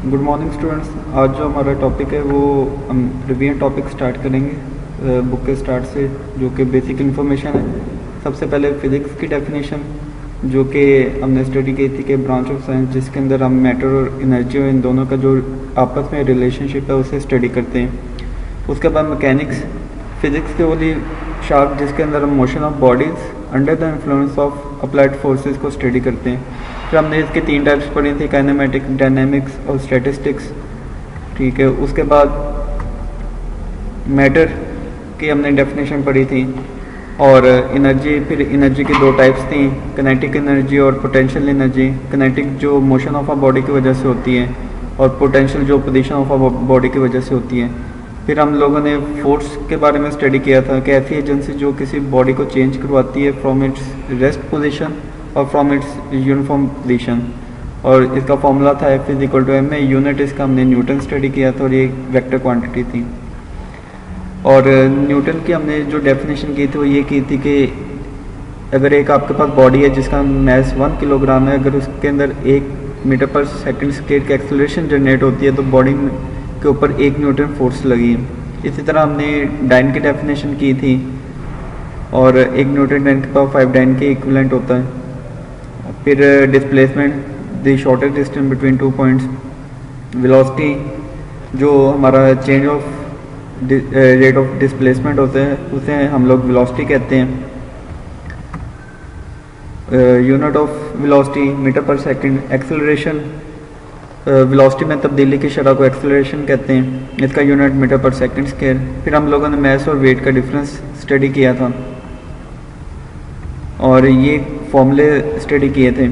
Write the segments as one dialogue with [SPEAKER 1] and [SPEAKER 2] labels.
[SPEAKER 1] Good morning students. आज जो हमारा टॉपिक है वो हम रिवीजन टॉपिक स्टार्ट करेंगे बुक के स्टार्ट से, जो कि बेसिक इन्फॉर्मेशन है। सबसे पहले फिज़िक्स की डेफिनेशन, जो कि हमने स्टडी की थी कि ब्रांच ऑफ साइंस जिसके अंदर हम मैटर और एनर्जी और इन दोनों का जो आपस में रिलेशनशिप है उसे स्टडी करते हैं। उसके बाद मैकेनिक्स, फिज़िक्स के वाली शार्प जिसके अंदर हम motion of bodies under the influence of applied forces को स्टडी करते हैं। फिर हमने इसके 3 टाइप्स पढ़ी थी, काइनेमेटिक, डायनेमिक्स और स्टैटिस्टिक्स। ठीक है, उसके बाद मैटर की हमने डेफिनेशन पढ़ी थी और एनर्जी, फिर एनर्जी की 2 टाइप्स थी, किनेटिक एनर्जी और पोटेंशियल एनर्जी। किनेटिक जो मोशन ऑफ अ बॉडी की वजह से होती है और पोटेंशियल जो पोजीशन ऑफ अ बॉडी की वजह से होती है। फिर हम लोगों ने फोर्स के बारे में स्टडी किया था कि ऐसी एजेंसी जो किसी बॉडी को चेंज करवाती है फ्रॉम इट्स रेस्ट पोजीशन और फ्रॉम इट्स यूनिफॉर्म पोजीशन, और इसका फॉर्मूला था F=m में। यूनिट इसका हमने न्यूटन स्टडी किया था और ये वेक्टर क्वांटिटी थी। और न्यूटन की हमने जो डेफिनेशन की थी वो ये की थी कि अगर एक आपके पास बॉडी है जिसका मैस 1 किलोग्राम है, अगर उसके अंदर 1 मीटर पर सेकंड स्केल की एक्सेलरेशन जनरेट होती है तो बॉडी के ऊपर 1 न्यूटन फोर्स लगी है। इसी तरह हमने डाइन की डेफिनेशन की थी और 1 न्यूटन 10 के पावर 5 डाइन के इक्विवेलेंट होता है। फिर displacement, the shortest distance between 2 points. Velocity जो हमारा change of rate of displacement होते हैं उसे हम लोग वेलोसिटी कहते हैं। यूनिट ऑफ वेलोसिटी मीटर पर सेकंड। एक्सेलरेशन, वेलोसिटी में तब्दीली की शरह को एक्सेलरेशन कहते हैं, इसका यूनिट मीटर पर सेकंड स्क्वायर। फिर हम लोगों ने मास और वेट का डिफरेंस स्टडी किया था और ये फॉर्मूले स्टडी किए थे।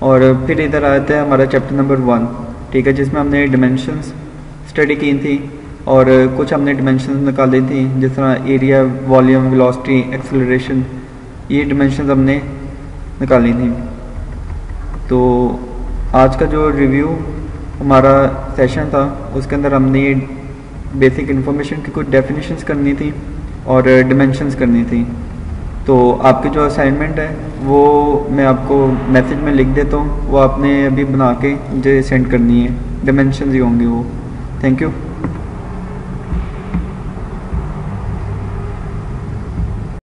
[SPEAKER 1] और फिर इधर आते हैं हमारा चैप्टर नंबर 1, ठीक है, जिसमें हमने डिमेंशंस स्टडी की थी और कुछ हमने डिमेंशंस निकाली थी, जिस तरह एरिया, वॉल्यूम, वेलोसिटी, एक्सेलरेशन, ये डिमेंशंस हमने निकाली थी। तो आज का जो रिव्यू हमारा सेशन था उसके अंदर हमने बेसिक इन्फॉर्मेशन की कुछ डेफिनेशंस करनी थी और डिमेंशंस करनी थी। तो आपकी जो असाइनमेंट है वो मैं आपको मैसेज में लिख देता हूँ, वो आपने अभी बना के मुझे सेंड करनी है। डिमेंशंस ही होंगे वो। Thank you.